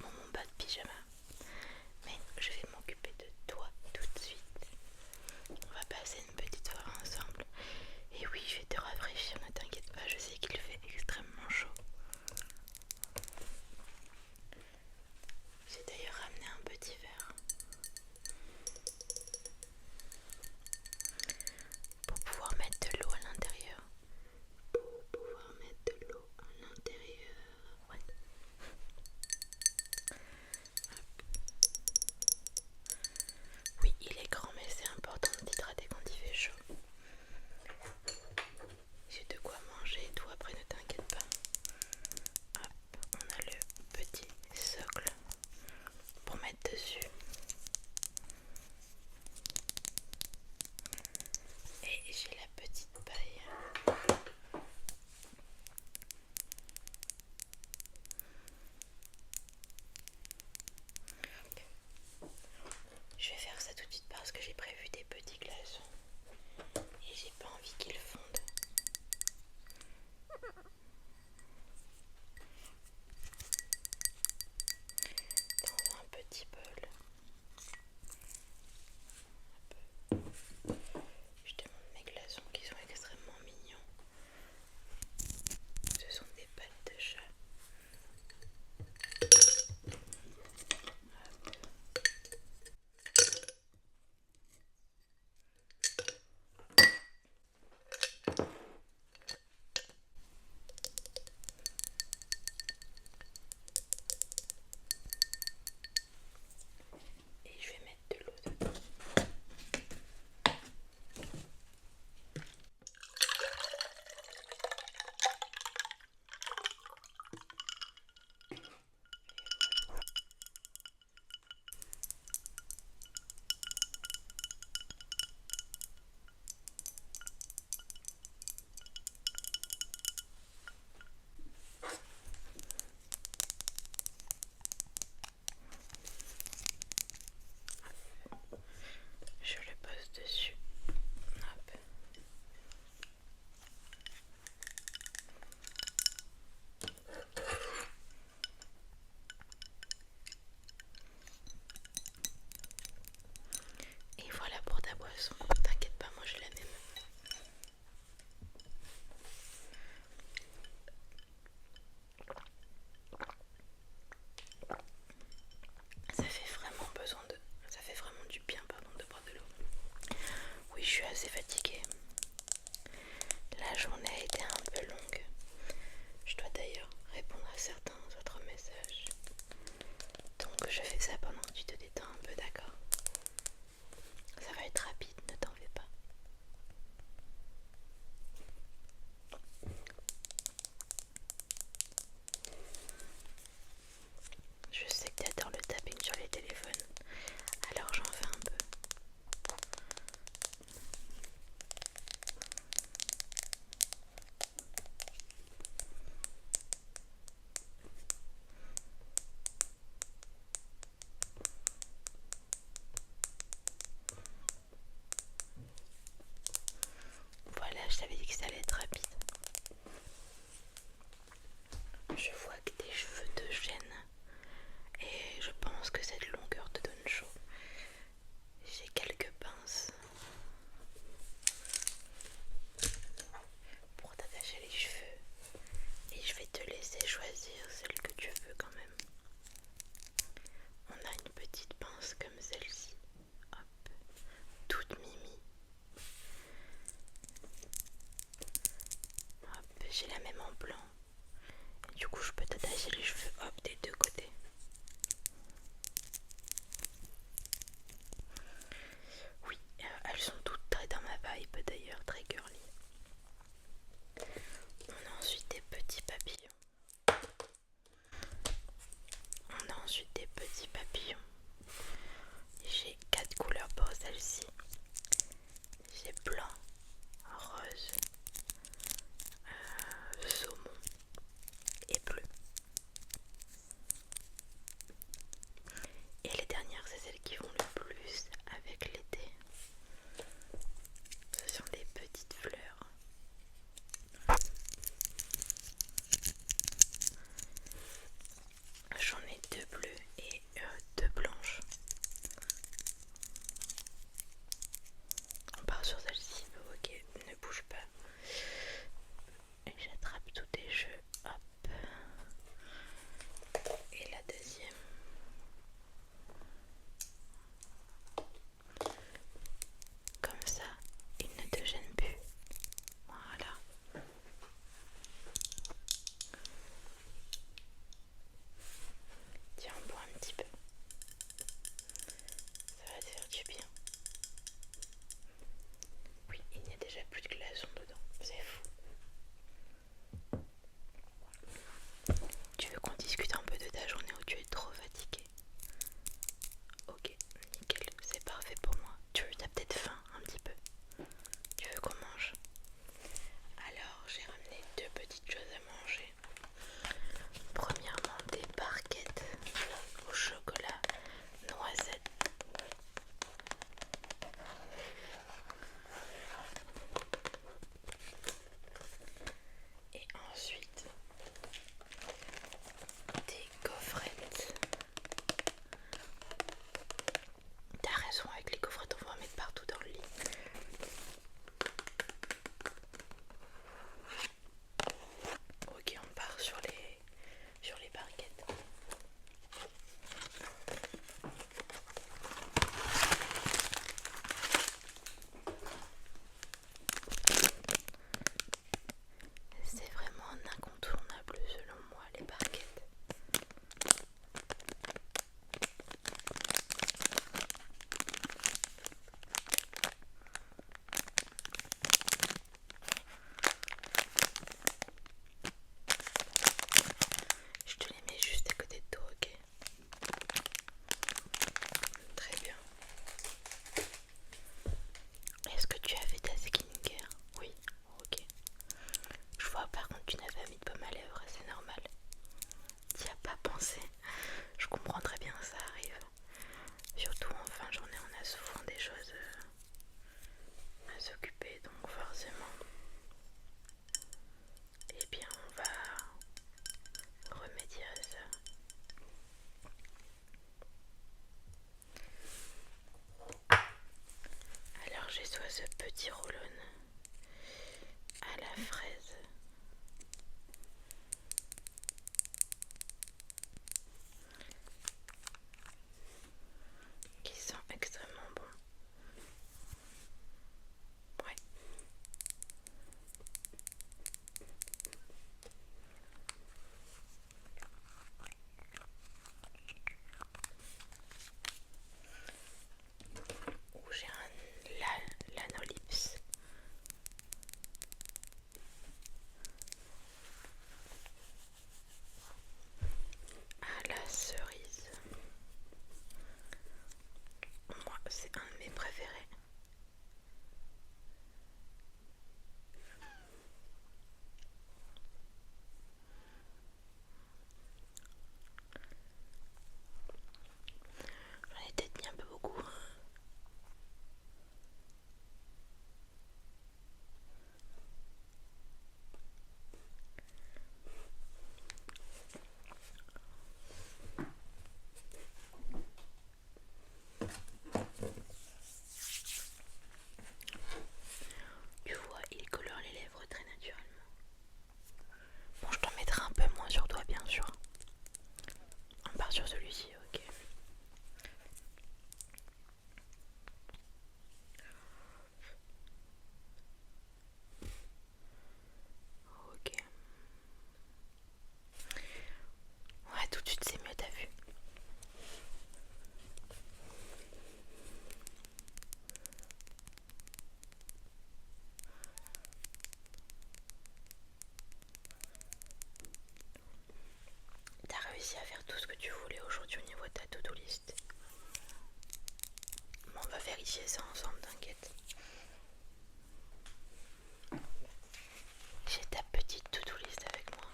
franchement mon bas de pyjama. Mais je vais m'occuper de toi tout de suite. On va passer une petite soirée ensemble. Et oui, je vais te rafraîchir, ne t'inquiète pas, je sais qu'il fait extrêmement chaud. J'ai d'ailleurs ramené un petit verre pour pouvoir mettre de l'eau à l'intérieur. Ouais. Oui, il est grand, mais c'est important de t'hydrater quand il fait chaud. J'ai de quoi manger et tout après, ne t'inquiète pas. Hop, on a le petit socle pour mettre dessus. Et j'ai la petite paille. Je vais faire ça tout de suite parce que j'ai prévu des petits glaçons et j'ai pas envie qu'ils fondent. Dans un petit bol. Je te montre mes glaçons qui sont extrêmement mignons. Ce sont des pattes de chat. Et je vais mettre de l'eau dedans. Je le pose dessus. Hop. Et voilà pour ta boisson. T'inquiète pas, moi je la même. Ça fait vraiment du bien, pardon, de boire de l'eau. Oui, je suis assez fatiguée. La journée a été un peu longue. Je dois d'ailleurs répondre à certains autres messages. Donc je fais ça pendant que tu te détends un peu, d'accord? Ça va être rapide, ne t'en fais pas. Je sais que tu adores le tapping sur les téléphones, alors j'en fais un peu. Voilà, je t'avais dit que ça allait être rapide. Je vois que tes cheveux te gênent et je pense que cette longueur te donne chaud. J'ai quelques pinces pour t'attacher les cheveux et je vais te laisser choisir celle que tu veux quand même. On a une petite pince comme celle-ci, hop, toute mimi. Hop, j'ai la même en blanc. Et du coup, je peux t'attacher les cheveux, hop, des deux côtés. Oui, elles sont toutes très dans ma vibe d'ailleurs, très girly. On a ensuite des petits papillons. J'ai 4 couleurs pour celle-ci. J'ai blanc, rose, saumon et bleu. Et les dernières, c'est celles qui vont le plus avec l'été. Ce sont des petites fleurs. J'en ai deux bleus Tu vois, il colore les lèvres très naturellement. Bon, je t'en mettrai un peu moins sur toi, bien sûr. On part sur celui-ci, ok. Ok. Ouais, tout de suite c'est mieux, t'as vu. T'as réussi à faire tout ce que tu voulais aujourd'hui au niveau de ta to-do list. Bon, on va vérifier ça ensemble, t'inquiète. J'ai ta petite to-do list avec moi.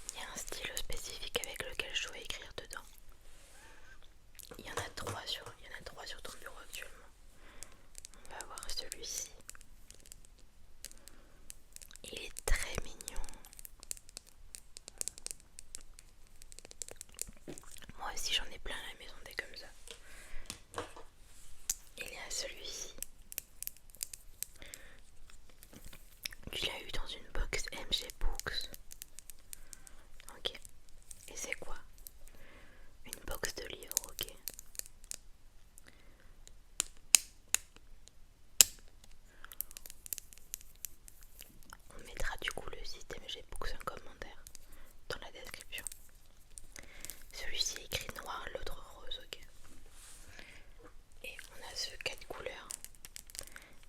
Il y a un stylo spécifique avec lequel je dois écrire dedans. Il y en a trois sur ton bureau actuellement. On va voir celui-ci. Il est très mignon. Moi aussi j'en ai plein à la maison des comme ça. Il y a celui-ci. Tu l'as eu dans une box MG Books. Ok. Et c'est quoi? Une box de livres, ok. On mettra du coup le site MG Books en commentaire dans la description. Celui-ci est écrit noir, l'autre rose, ok. Et on a ce 4 couleurs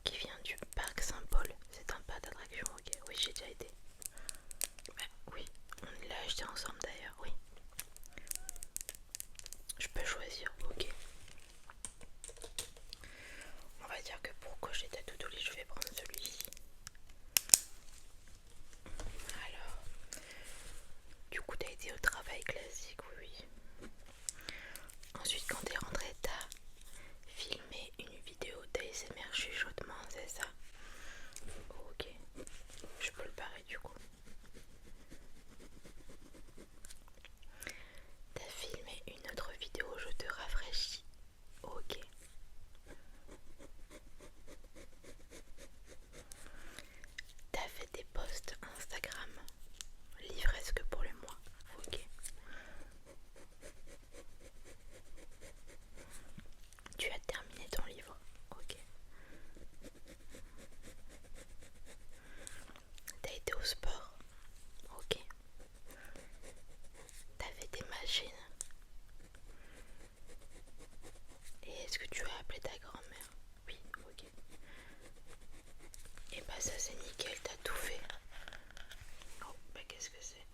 qui vient du parc Saint-Paul. C'est un parc d'attraction, ok. Oui, j'ai déjà été. Bah, oui, on l'a acheté ensemble d'ailleurs, oui. Je peux choisir, ok. On va dire que pour cocher ta to-do list, je vais prendre celui-ci. Alors, du coup, t'as été au travail classique, oui, oui. Ensuite, quand t'es rentré, t'as filmé une vidéo d'ASMR chuchotement, c'est ça? Ok, je peux le parer du coup. T'as filmé une autre vidéo, je te rafraîchis. Ok. T'as fait des posts Instagram, livresque pour le mois. Ok. Tu as terminé ton livre. Ok. T'as été au sport. Ok. T'as fait des machines. Et est-ce que tu as appelé ta grand-mère? Oui, ok. Et bah ça c'est nickel, t'as tout fait. Oh, bah qu'est-ce que c'est?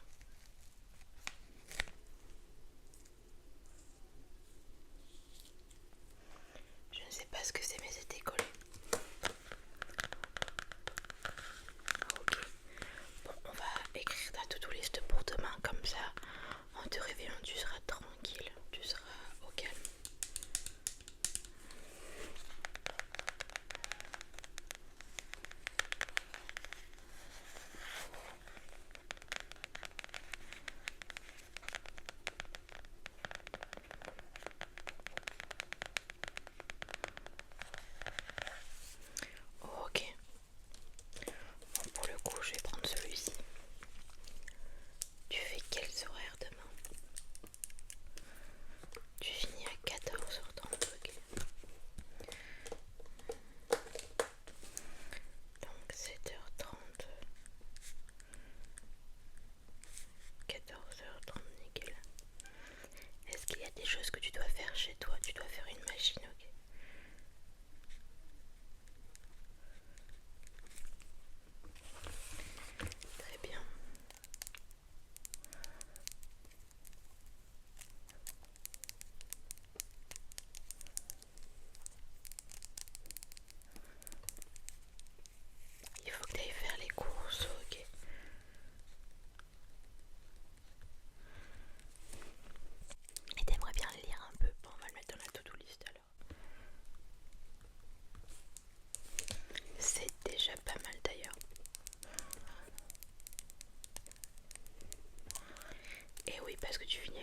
Je ne sais pas ce que c'est mais c'était collé. Ok. Bon, on va écrire ta to-do list pour demain comme ça. En te réveillant, tu seras tranquille, tu seras au calme.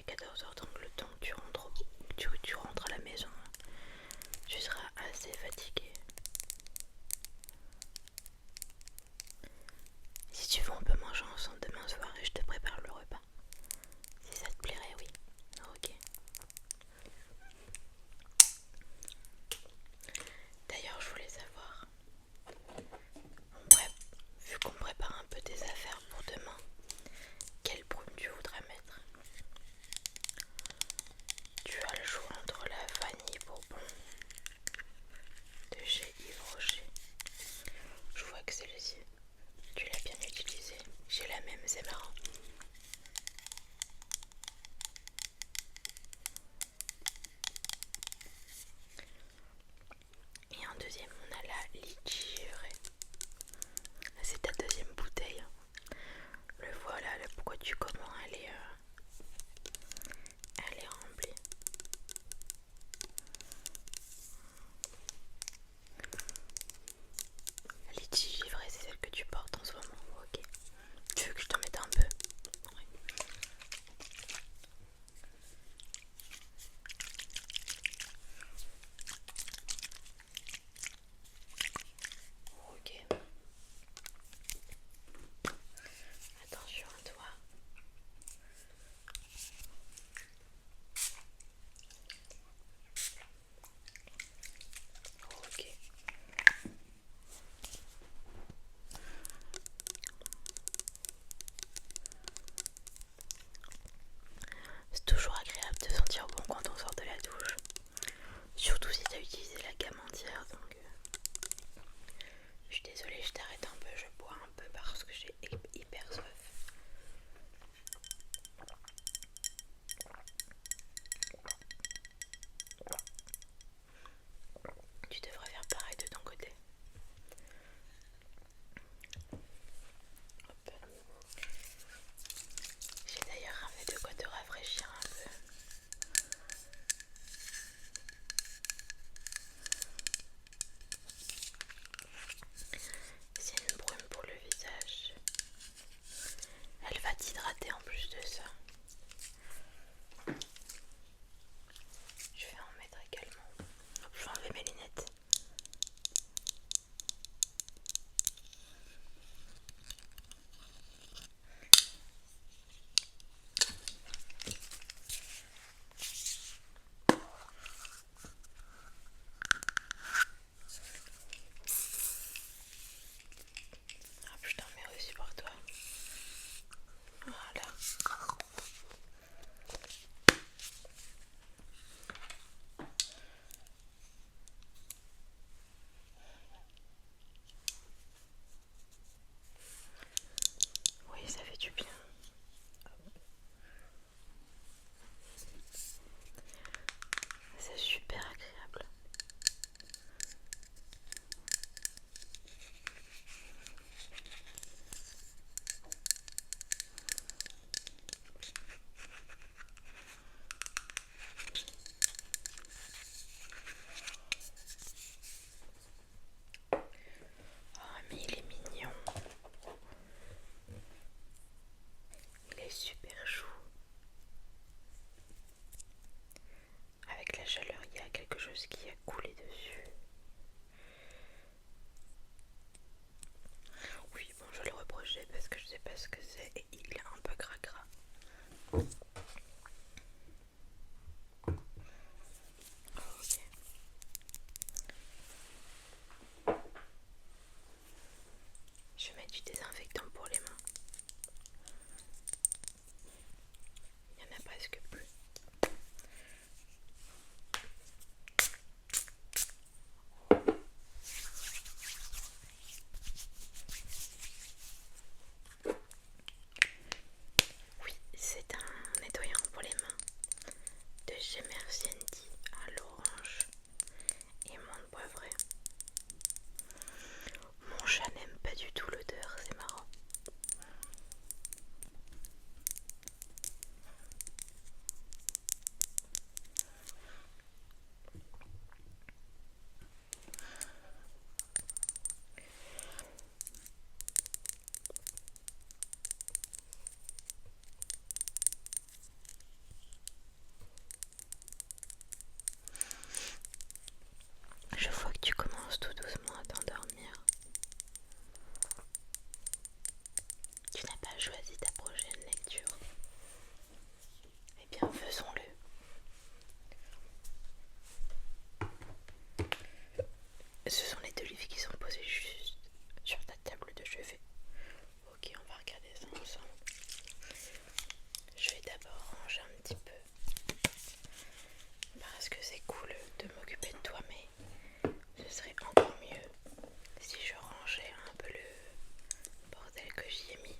14h, donc le temps que tu rentres à la maison, tu seras assez fatigué. Si tu veux, on peut manger ensemble demain soir et je te prépare le repas. Si ça te plairait, oui. Ok. D'ailleurs, je voulais savoir, vu qu'on prépare un peu tes affaires pour demain, quelle brume tu voudrais mettre? Tu as le choix entre la vanille bourbon de chez Yves Rocher. Je vois que celle-ci, tu l'as bien utilisée. J'ai la même, c'est marrant. Et en deuxième, on a la litchi givrée. C'est ta deuxième bouteille. Le voilà, le pourquoi tu comment elle est remplie. La litchi givrée, c'est celle que tu portes en ce moment. Ok. Tu veux que je t'en mette un peu? Ouais. Ok. Attention à toi. Ok. C'est toujours agréable de sentir bon quand on sort de la douche. Surtout si tu as utilisé la gamme entière. Donc, je suis désolée, je t'arrête un peu. Je bois un peu parce que j'ai hyper soif. Tu devrais faire pareil de ton côté. Hop. J'ai d'ailleurs ramené de quoi te rafraîchir un peu. C'est une brume pour le visage. Ce sont les deux livres qui sont posés juste sur ta table de chevet. Ok, on va regarder ça ensemble. Je vais d'abord ranger un petit peu parce que c'est cool de m'occuper de toi, mais ce serait encore mieux si je rangeais un peu le bordel que j'y ai mis.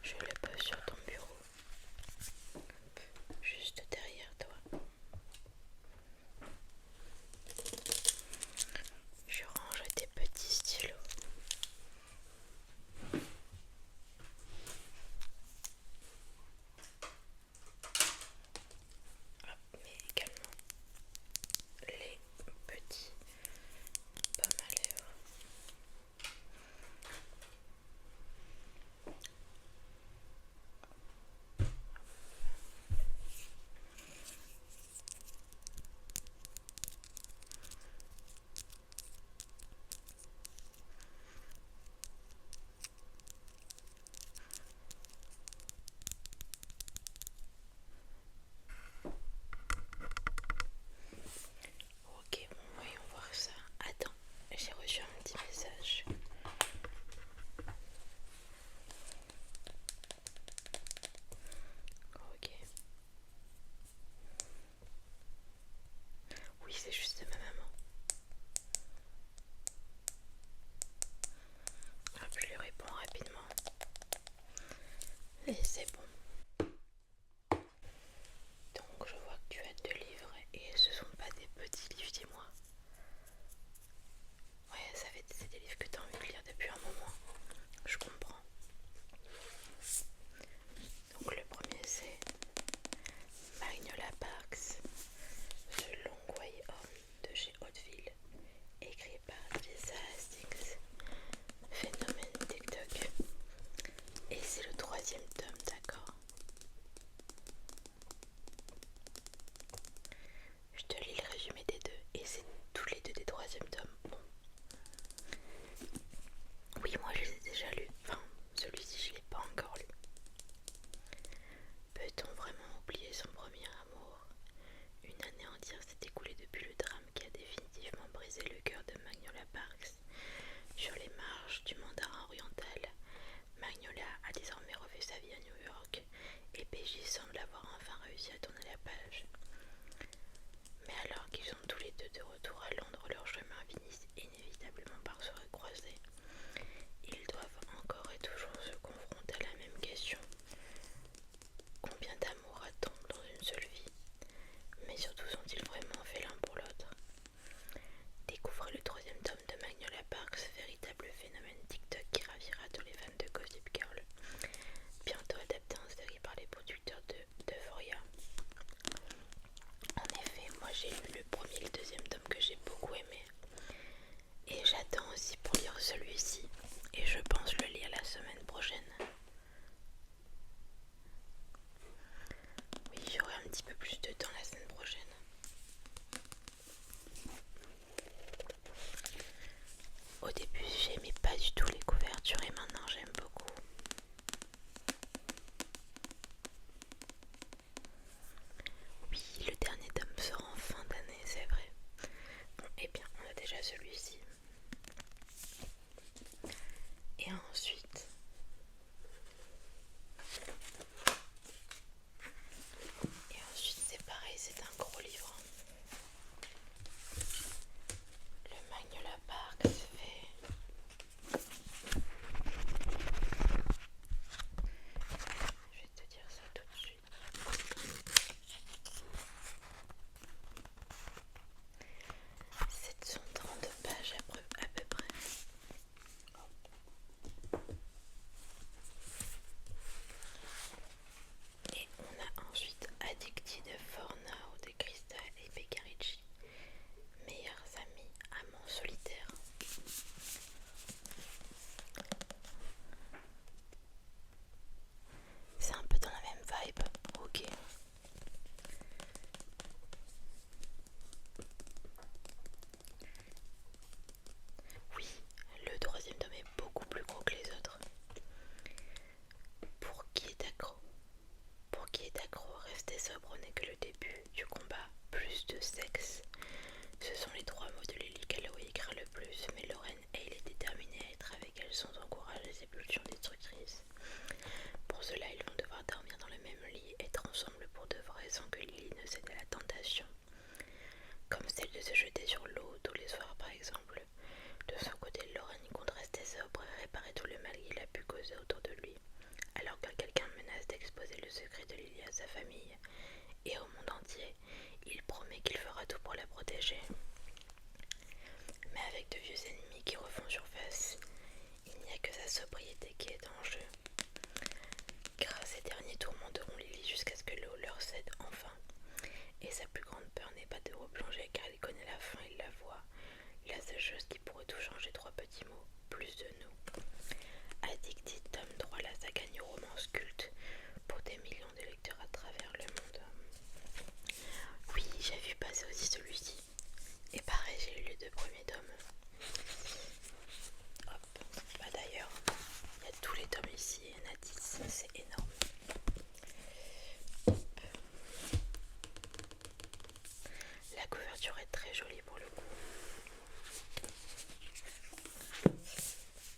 Je le pose sur ton bureau, juste derrière toi. Je range tes petits stylos. Hop, mais également les petits pommes à lèvres. Ok, bon, voyons voir ça. Attends, j'ai reçu un petit message. Ok. Oui, c'est juste ma maman. Hop, je lui réponds rapidement. Et c'est bon. Donc je vois que tu as 2 livres et ce sont pas des petits livres, dis-moi. Ouais, c'est des livres que tu as envie de lire depuis un moment. Je comprends. Donc le premier c'est Magnolia Parks, The Long Way Home de chez Hauteville, écrit par Jessa Hastings, Phénomène TikTok. Et c'est le 3e tome, d'accord? Je te lis le résumé des deux et c'est tous les deux des 3e tomes. Bon. Oui, moi je les ai déjà lus. Enfin, celui-ci je l'ai pas encore lu. Peut-on vraiment oublier son premier amour? Une année entière s'est écoulée depuis le drame qui a définitivement brisé le cœur de Magnolia Parks. Sur les marges du mandarin oriental, Magnolia a désormais refait sa vie à New York et PJ semble avoir enfin réussi à tourner la page. Mais alors qu'ils sont tous les deux de retour à Londres, leurs chemins finissent inévitablement par se recroiser. Ils doivent encore et toujours se confronter à la même question. Combien d'amour a-t-on dans une seule vie? Mais surtout sont-ils vraiment faits l'un pour l'autre? Découvrez le 3e tome de Magnolia Parks, véritable phénomène TikTok qui ravira tous les fans de Gossip Girl. Bientôt adapté en série par les producteurs de Euphoria. En effet, moi j'ai lu le premier et le 2e tome que j'ai beaucoup aimé. Et j'attends aussi pour lire celui tout pour la protéger. Mais avec de vieux ennemis qui refont surface, il n'y a que sa sobriété qui est en jeu. Car ces derniers tourmenteront Lily jusqu'à ce que l'eau leur cède enfin. Et sa plus grande peur n'est pas de replonger car il connaît la fin, il la voit. La seule chose qui pourrait tout changer, 3 petits mots, plus de nous. Addicted, tome 3, la saga New Romance culte pour des millions de lecteurs à travers le monde. Oui, j'ai vu passer aussi celui-ci. Et pareil, j'ai lu les 2 premiers tomes. Hop, bah d'ailleurs, il y a tous les tomes ici, il y en a 10, c'est énorme. La couverture est très jolie pour le coup.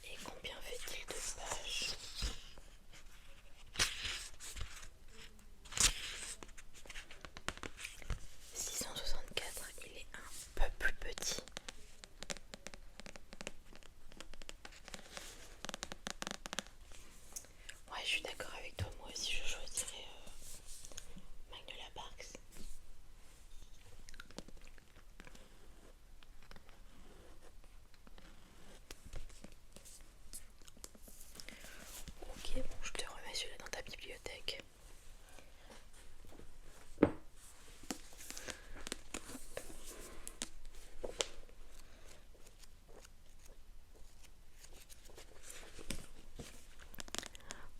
Et combien fait-il de pages? 664, il est un peu plus petit. Ouais, je suis d'accord avec toi, moi aussi je choisirais Magnolia Parks. Ok, bon, je te remets celui-là dans ta bibliothèque.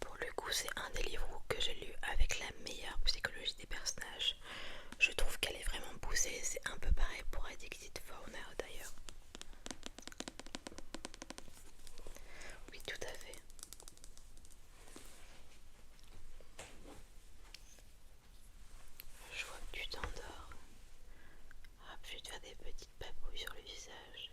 Pour le coup, c'est un des livres que j'ai lu avec la meilleure psychologie des personnages. Je trouve qu'elle est vraiment poussée, c'est un peu pareil pour Addicted Fauna d'ailleurs. Oui, tout à fait. Je vois que tu t'endors. Ah, je vais te faire des petites papouilles sur le visage.